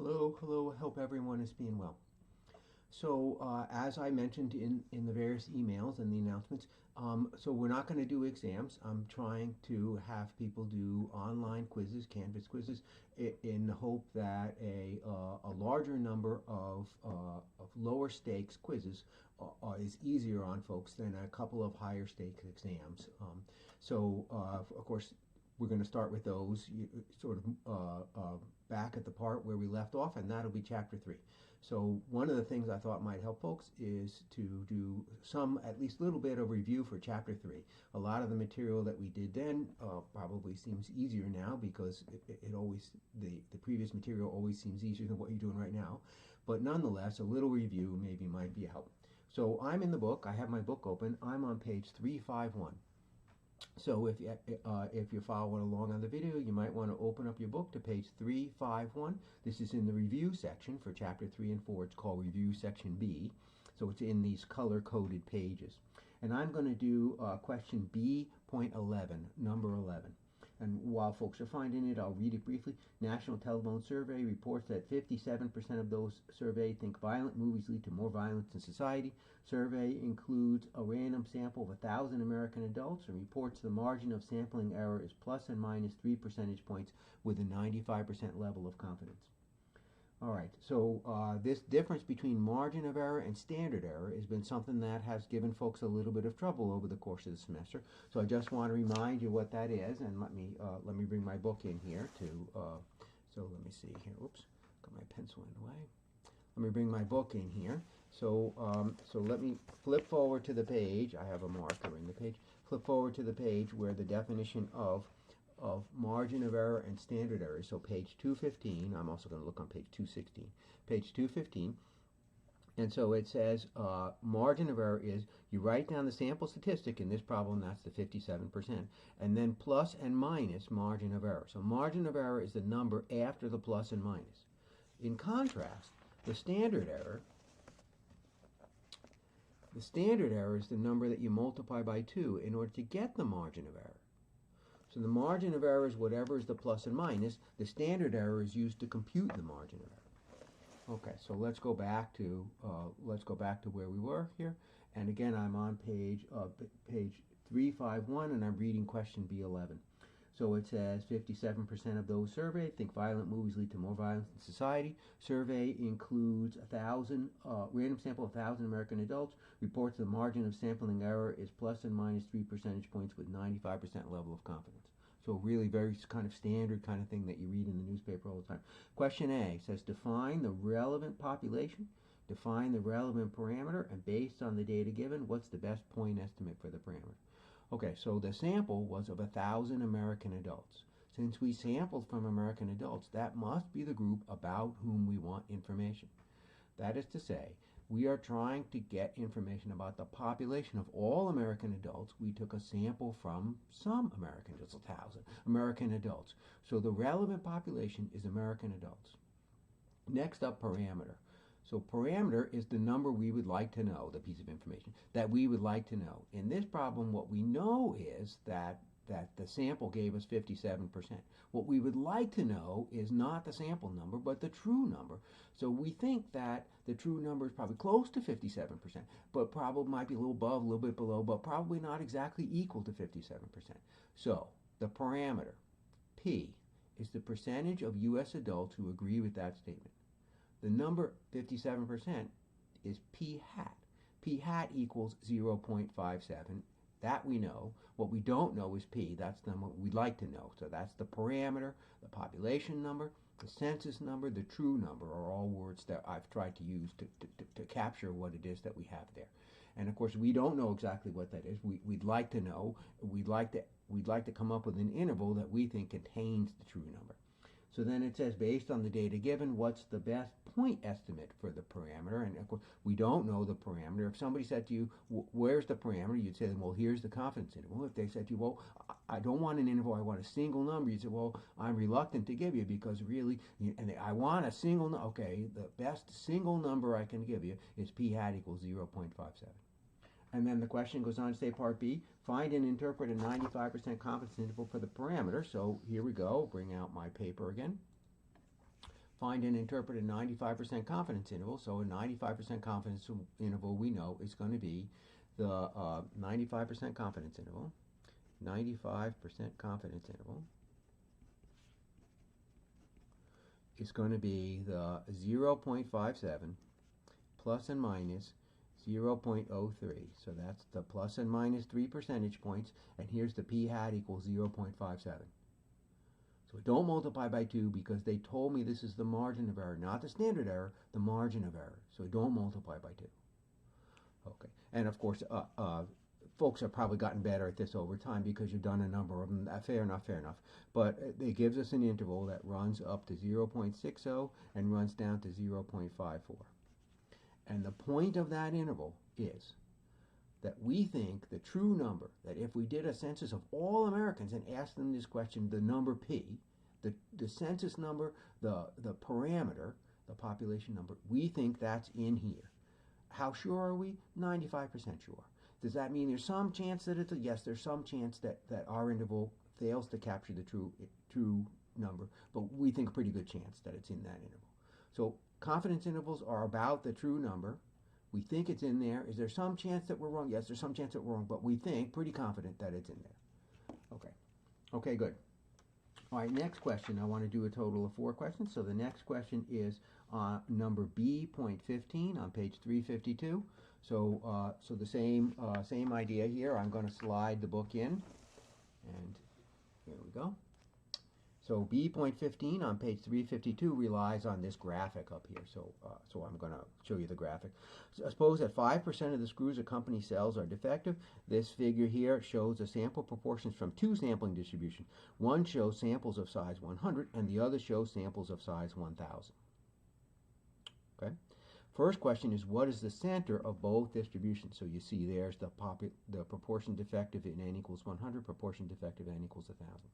Hello, hello. I hope everyone is being well. So, as I mentioned in the various emails and the announcements, so we're not going to do exams. I'm trying to have people do online quizzes, Canvas quizzes, in the hope that a larger number of lower stakes quizzes is easier on folks than a couple of higher stakes exams. Of course, we're going to start with those sort of back at the part where we left off, and that'll be chapter 3. So one of the things I thought might help folks is to do some, at least a little bit of review for chapter 3. A lot of the material that we did then probably seems easier now because it always, the previous material always seems easier than what you're doing right now. But nonetheless, a little review maybe might be a help. So I'm in the book. I have my book open. I'm on page 351. So if you're following along on the video, you might want to open up your book to page 351. This is in the review section for chapter 3 and 4. It's called Review Section B. So it's in these color-coded pages. And I'm going to do question B.11, number 11. And while folks are finding it, I'll read it briefly. National Telephone Survey reports that 57% of those surveyed think violent movies lead to more violence in society. Survey includes a random sample of 1,000 American adults and reports the margin of sampling error is plus and minus 3 percentage points with a 95% level of confidence. All right, so this difference between margin of error and standard error has been something that has given folks a little bit of trouble over the course of the semester. So I just want to remind you what that is, and let me bring my book in here to. So let me see here. Oops, got my pencil in the way. Let me bring my book in here. So let me flip forward to the page. I have a marker in the page. Flip forward to the page where the definition of margin of error and standard error. So page 215, I'm also going to look on page 216. Page 215, and so it says margin of error is you write down the sample statistic. In this problem, that's the 57%, and then plus and minus margin of error. So margin of error is the number after the plus and minus. In contrast, the standard error is the number that you multiply by 2 in order to get the margin of error. So the margin of error is whatever is the plus and minus. The standard error is used to compute the margin of error. Okay, so let's go back to where we were here. And again, I'm on page 351, and I'm reading question B11. So it says 57% of those surveyed think violent movies lead to more violence in society. Survey includes 1,000 random sample of 1,000 American adults. Reports the margin of sampling error is plus and minus 3 percentage points with 95% level of confidence. So really very kind of standard kind of thing that you read in the newspaper all the time. Question A says define the relevant population, define the relevant parameter, and based on the data given, what's the best point estimate for the parameter? Okay, so the sample was of 1,000 American adults. Since we sampled from American adults, that must be the group about whom we want information. That is to say, we are trying to get information about the population of all American adults. We took a sample from some American adults, 1,000 American adults. So the relevant population is American adults. Next up, parameter. So parameter is the number we would like to know, the piece of information that we would like to know. In this problem, what we know is that the sample gave us 57%. What we would like to know is not the sample number, but the true number. So we think that the true number is probably close to 57%, but probably might be a little above, a little bit below, but probably not exactly equal to 57%. So the parameter, P, is the percentage of U.S. adults who agree with that statement. The number 57% is P hat. P hat equals 0.57. That we know. What we don't know is P. That's the number we'd like to know. So that's the parameter, the population number, the census number, the true number are all words that I've tried to use to capture what it is that we have there. And of course, we don't know exactly what that is. We'd like to know. We'd like to come up with an interval that we think contains the true number. So then it says, based on the data given, what's the best point estimate for the parameter? And of course, we don't know the parameter. If somebody said to you, where's the parameter? You'd say, well, here's the confidence interval. If they said to you, well, I don't want an interval, I want a single number, you'd say, well, I'm reluctant to give you because really, I want a single number. Okay, the best single number I can give you is P hat equals 0.57. And then the question goes on to say part B, find and interpret a 95% confidence interval for the parameter. So here we go, bring out my paper again. find and interpret a 95% confidence interval. So a 95% confidence interval we know is going to be the 95% confidence interval. 95% confidence interval is going to be the 0.57 plus and minus 0.03. So that's the plus and minus 3 percentage points, and here's the p hat equals 0.57. So don't multiply by 2 because they told me this is the margin of error, not the standard error, the margin of error. So don't multiply by 2. Okay, and of course, folks have probably gotten better at this over time because you've done a number of them. Fair enough, fair enough. But it gives us an interval that runs up to 0.60 and runs down to 0.54. And the point of that interval is that we think the true number, that if we did a census of all Americans and asked them this question, the number p, the census number, the parameter, the population number, we think that's in here. How sure are we? 95% sure. Does that mean there's some chance that it's a yes? There's some chance that our interval fails to capture the true number, but we think a pretty good chance that it's in that interval. So confidence intervals are about the true number. We think it's in there. Is there some chance that we're wrong? Yes, there's some chance that we're wrong, but we think pretty confident that it's in there. Okay. Okay, good. All right, next question. I want to do a total of 4 questions. So the next question is number B.15 on page 352. So so the same idea here. I'm going to slide the book in, and here we go. So B.15 on page 352 relies on this graphic up here. So so I'm going to show you the graphic. So suppose that 5% of the screws a company sells are defective. This figure here shows the sample proportions from 2 sampling distributions. One shows samples of size 100 and the other shows samples of size 1000. Okay. First question is, what is the center of both distributions? So you see there's the proportion defective in n equals 100, proportion defective in n equals 1000.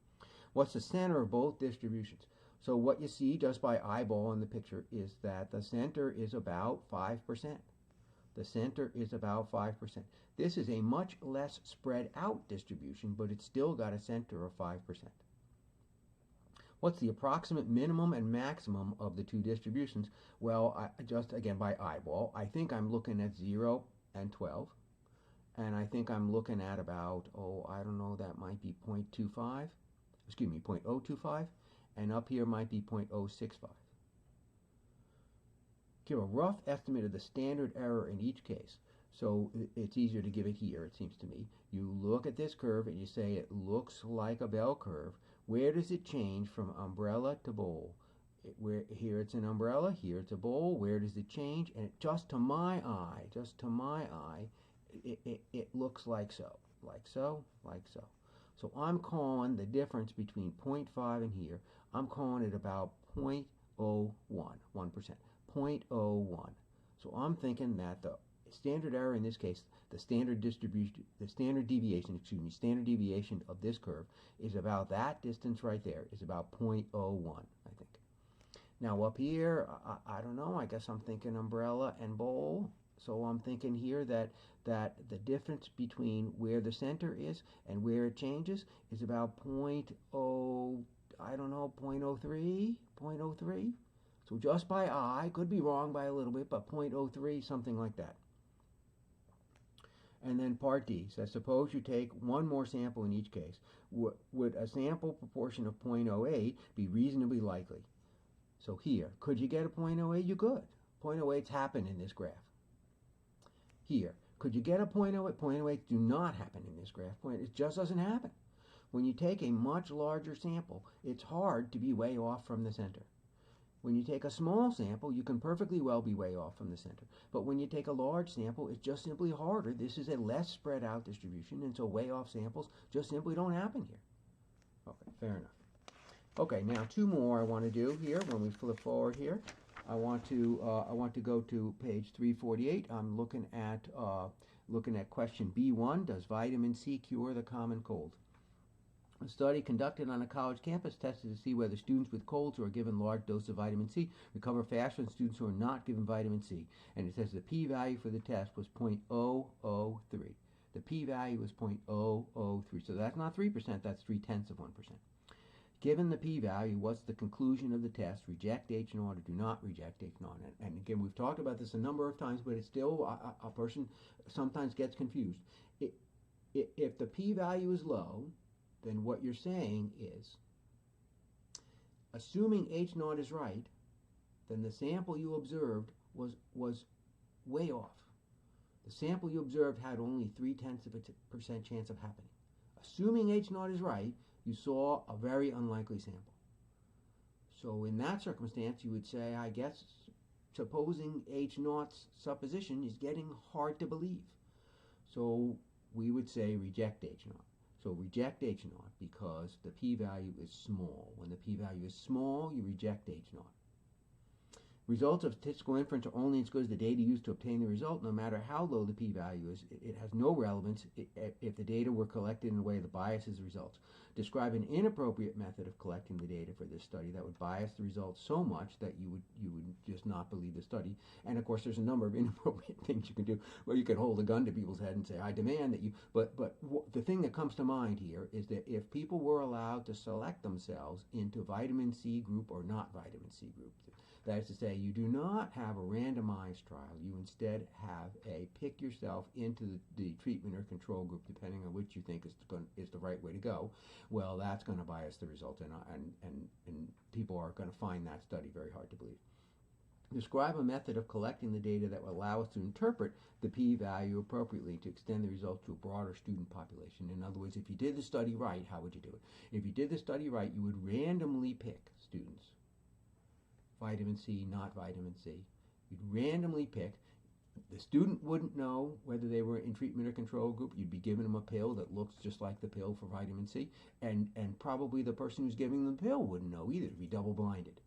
What's the center of both distributions? So what you see just by eyeball in the picture is that the center is about 5%. The center is about 5%. This is a much less spread out distribution, but it's still got a center of 5%. What's the approximate minimum and maximum of the 2 distributions? Well, just again by eyeball, I think I'm looking at 0 and 12. And I think I'm looking at about, I don't know, that might be 0.25. Excuse me, 0.025. And up here might be 0.065. Give a rough estimate of the standard error in each case. So it's easier to give it here, it seems to me. You look at this curve and you say it looks like a bell curve. Where does it change from umbrella to bowl? Here it's an umbrella, here it's a bowl. Where does it change? And just to my eye, it looks like so, like so, like so. So I'm calling the difference between 0.5 and here, I'm calling it about 0.01, 1%, 0.01. So I'm thinking that the standard error in this case, the standard deviation of this curve is about that distance right there, is about 0.01, I think. Now up here, I don't know, I guess I'm thinking umbrella and bowl. So I'm thinking here that the difference between where the center is and where it changes is about 0.03, 0.03. So just by eye, could be wrong by a little bit, but 0.03, something like that. And then part D says, suppose you take one more sample in each case. Would a sample proportion of 0.08 be reasonably likely? So here, could you get a 0.08? You could. 0.08's happen in this graph. Here, could you get a 0.08? 0.08 do not happen in this graph. It just doesn't happen. When you take a much larger sample, it's hard to be way off from the center. When you take a small sample, you can perfectly well be way off from the center. But when you take a large sample, it's just simply harder. This is a less spread out distribution, and so way off samples just simply don't happen here. Okay, fair enough. Okay, now 2 more I want to do here when we flip forward here. I want to go to page 348. I'm looking at question B1. Does vitamin C cure the common cold? A study conducted on a college campus tested to see whether students with colds who are given large doses of vitamin C recover faster than students who are not given vitamin C. And it says the p-value for the test was 0.003. The p-value was 0.003. So that's not 3%, that's 0.3%. Given the p-value, what's the conclusion of the test? Reject H naught or do not reject H naught? And again, we've talked about this a number of times, but it's still, a person sometimes gets confused. If the p-value is low, then what you're saying is, assuming H naught is right, then the sample you observed was way off. The sample you observed had only 0.3% chance of happening. Assuming H naught is right, you saw a very unlikely sample. So in that circumstance, you would say, I guess, supposing H naught's supposition is getting hard to believe. So we would say reject H naught. So reject H naught because the p-value is small. When the p-value is small, you reject H naught. Results of statistical inference are only as good as the data used to obtain the result. No matter how low the p-value is, it has no relevance if the data were collected in a way that biases the results. Describe an inappropriate method of collecting the data for this study that would bias the results so much that you would just not believe the study. And of course, there's a number of inappropriate things you can do, where you can hold a gun to people's head and say, I demand that you, but the thing that comes to mind here is that if people were allowed to select themselves into vitamin C group or not vitamin C group, that is to say, you do not have a randomized trial. You instead have a pick yourself into the treatment or control group, depending on which you think is the right way to go. Well, that's going to bias the result, and people are going to find that study very hard to believe. Describe a method of collecting the data that will allow us to interpret the p-value appropriately to extend the results to a broader student population. In other words, if you did the study right, how would you do it? If you did the study right, you would randomly pick students. Vitamin C, not vitamin C. You'd randomly pick. The student wouldn't know whether they were in treatment or control group. You'd be giving them a pill that looks just like the pill for vitamin C, and probably the person who's giving them the pill wouldn't know either. It'd be double-blinded.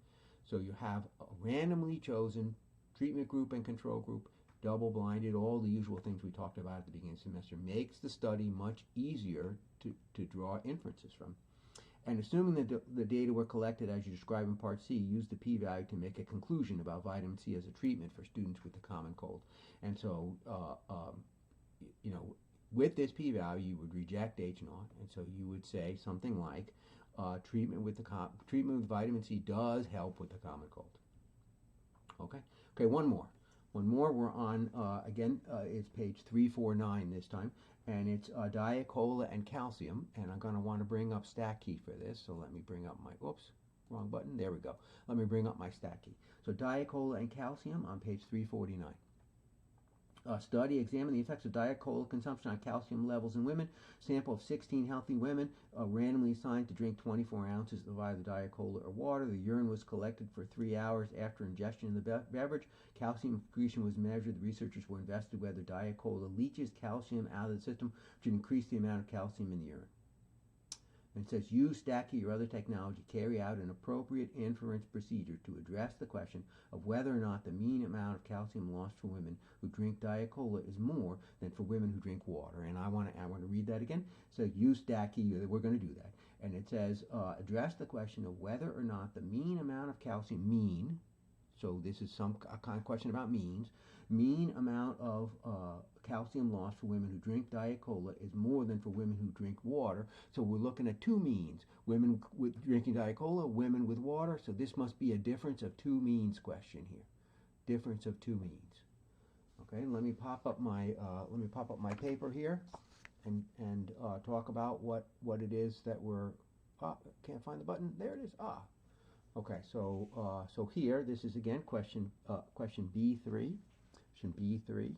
So you have a randomly chosen treatment group and control group, double-blinded, all the usual things we talked about at the beginning of the semester. Makes the study much easier to draw inferences from. And assuming that the data were collected as you describe in Part C, use the p-value to make a conclusion about vitamin C as a treatment for students with the common cold. And so, with this p-value, you would reject H naught, and so you would say something like, treatment with vitamin C does help with the common cold. Okay, one more. We're on, again, it's page 349 this time, and it's Diet Cola and calcium, and I'm going to want to bring up stat key for this, so let me bring up my, oops, wrong button, there we go. Let me bring up my stat key. So Diet Cola and calcium on page 349. Study examined the effects of Diet Cola consumption on calcium levels in women. Sample of 16 healthy women randomly assigned to drink 24 ounces of either Diet Cola or water. The urine was collected for 3 hours after ingestion in the beverage. Calcium excretion was measured. The researchers were invested whether Diet Cola leaches calcium out of the system, which would increase the amount of calcium in the urine. And it says, use StatKey or other technology to carry out an appropriate inference procedure to address the question of whether or not the mean amount of calcium lost for women who drink Diet Cola is more than for women who drink water. And I want to read that again. So use StatKey, we're going to do that. And it says, address the question of whether or not the mean amount of calcium, so this is a kind of question about means, mean amount of calcium loss for women who drink Diet Cola is more than for women who drink water. So we're looking at two means. Women with drinking Diet Cola, women with water. So this must be a difference of two means question here. Difference of two means. Okay, let me pop up my paper here and talk about what it is that we're can't find the button. There it is. Okay, so here, this is again question B3. Question B3.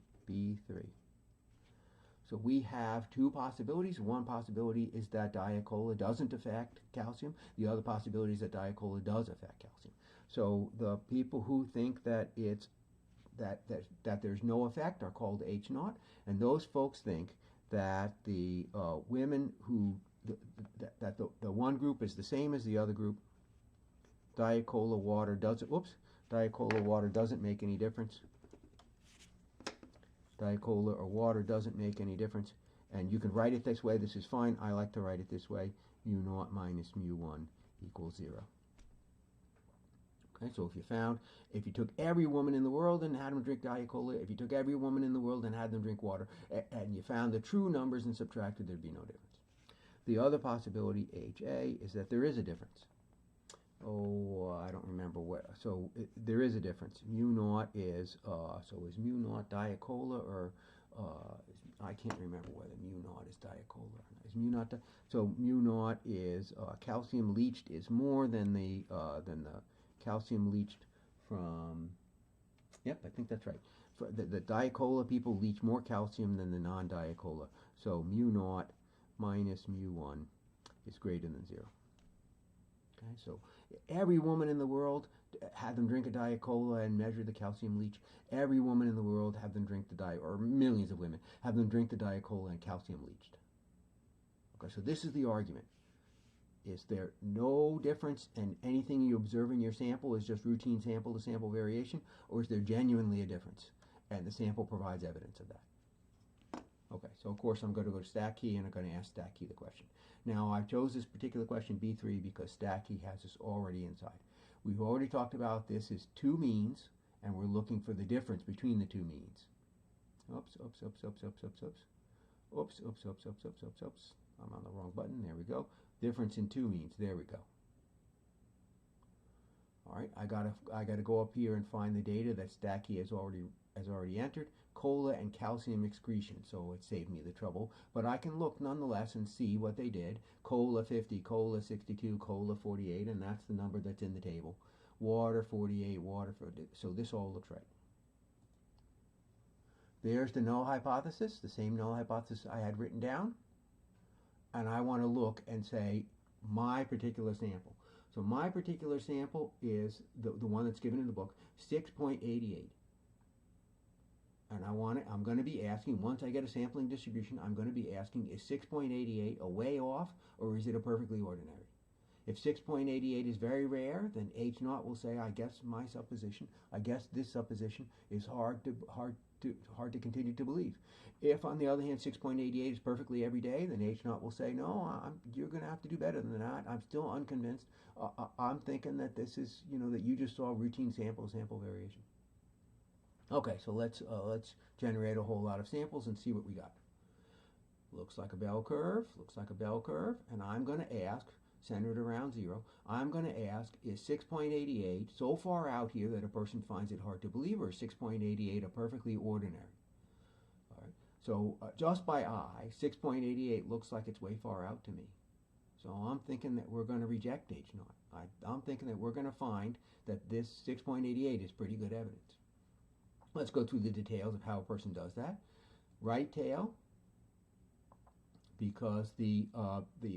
So we have two possibilities. One possibility is that Diet Cola doesn't affect calcium. The other possibility is that Diet Cola does affect calcium. So the people who think that it's that there's no effect are called H naught, and those folks think that the women who that the one group is the same as the other group. Diet Cola water doesn't. Diet Cola water doesn't make any difference. Diet Cola or water doesn't make any difference. And you can write it this way. This is fine. I like to write it this way. Mu naught minus mu 1 equals 0. Okay, so if you took every woman in the world and had them drink Diet Cola, if you took every woman in the world and had them drink water, and you found the true numbers and subtracted, there'd be no difference. The other possibility, HA, is that there is a difference. Oh, I don't remember what. So there is a difference. Mu naught is, so is mu naught Diacola, or I can't remember whether mu naught is Diacola or not. Is mu naught, so mu naught is calcium leached is more than the calcium leached from, yep, I think that's right. For the Diacola people leach more calcium than the non-Diacola. So mu naught minus mu 1 is greater than 0. Okay, so every woman in the world, had them drink a Diet Cola and measure the calcium leach. Every woman in the world, have them drink the Diet, or millions of women, have them drink the Diet Cola and calcium leached. Okay, so this is the argument. Is there no difference in anything you observe in your sample is just routine sample to sample variation, or is there genuinely a difference? And the sample provides evidence of that. Okay, so of course I'm going to go to StatKey and I'm going to ask StatKey the question. Now I chose this particular question B3 because StatKey has this already inside. We've already talked about this is two means, and we're looking for the difference between the two means. Oops, oops, oops, oops, oops, oops, oops. Oops, oops, oops, oops, oops, oops, oops. I'm on the wrong button. There we go. Difference in two means. There we go. All right, I gotta go up here and find the data that StatKey has already entered. Cola and calcium excretion, so it saved me the trouble. But I can look nonetheless and see what they did. Cola 50, cola 62, cola 48, and that's the number that's in the table. Water 48, water 40, so this all looks right. There's the null hypothesis, the same null hypothesis I had written down. And I want to look and say my particular sample. So my particular sample is the one that's given in the book, 6.88. And I'm going to be asking, once I get a sampling distribution, I'm going to be asking, is 6.88 a way off, or is it a perfectly ordinary? If 6.88 is very rare, then H naught will say, I guess this supposition is hard to continue to believe. If, on the other hand, 6.88 is perfectly every day, then H naught will say, no, you're going to have to do better than that. I'm still unconvinced. I'm thinking that this is, that you just saw routine sample variation. Okay, so let's generate a whole lot of samples and see what we got. Looks like a bell curve, and I'm going to ask, centered around 0, I'm going to ask, is 6.88 so far out here that a person finds it hard to believe, or is 6.88 a perfectly ordinary? All right, so just by eye, 6.88 looks like it's way far out to me. So I'm thinking that we're going to reject H naught. I'm thinking that we're going to find that this 6.88 is pretty good evidence. Let's go through the details of how a person does that. Right tail, because the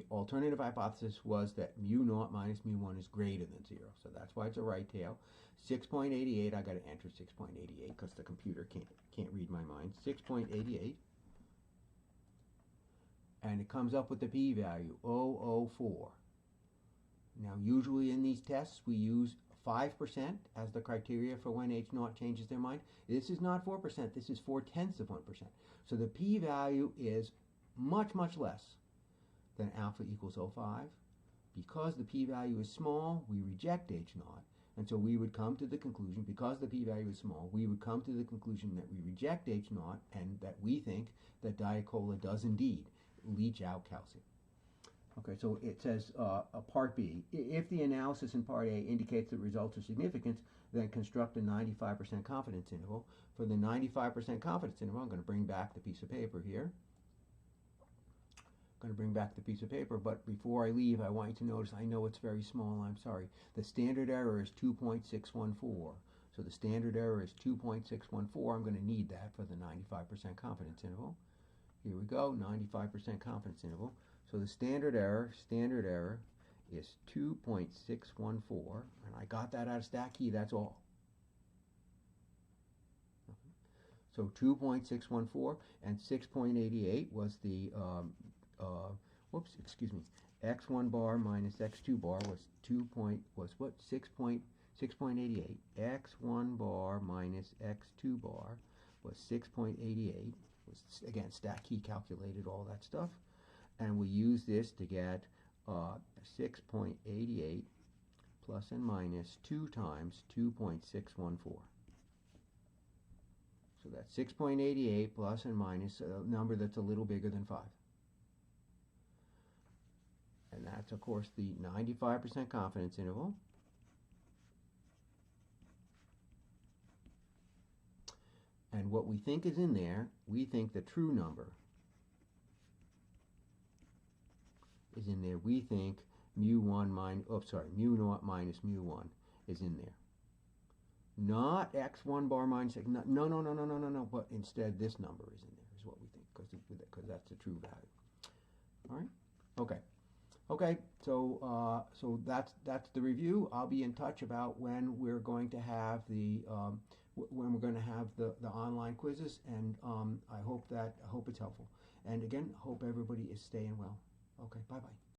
alternative hypothesis was that mu naught minus mu 1 is greater than 0. So that's why it's a right tail. 6.88, I got to enter 6.88 because the computer can't read my mind. 6.88. And it comes up with the p-value, 0.004. Now usually in these tests we use 5% as the criteria for when H naught changes their mind. This is not 4%, this is 0.4%. So the p-value is much, much less than alpha equals 0.05. Because the p-value is small, we reject H naught. And so we would come to the conclusion, because the p-value is small, we would come to the conclusion that we reject H naught and that we think that Diet Cola does indeed leach out calcium. Okay, so it says Part B, if the analysis in Part A indicates that results are significant, then construct a 95% confidence interval. For the 95% confidence interval, I'm going to bring back the piece of paper here. But before I leave, I want you to notice, I know it's very small, I'm sorry. The standard error is 2.614. So the standard error is 2.614. I'm going to need that for the 95% confidence interval. Here we go, 95% confidence interval. So the standard error is 2.614, and I got that out of StatKey, that's all. So 2.614 and 6.88 was the, x1 bar minus x2 bar was 6.88. x1 bar minus x2 bar was 6.88. Again, StatKey calculated all that stuff. And we use this to get 6.88 plus and minus 2 times 2.614. So that's 6.88 plus and minus a number that's a little bigger than 5. And that's, of course, the 95% confidence interval. And what we think is in there, we think the true number is in there. We think mu1 minus, mu naught minus mu1 is in there. Not x1 bar minus x, no, but instead this number is in there, is what we think, because that's the true value. All right? Okay. Okay, so that's the review. I'll be in touch about when we're going to have the online quizzes, and I hope it's helpful. And again, hope everybody is staying well. Okay, bye bye.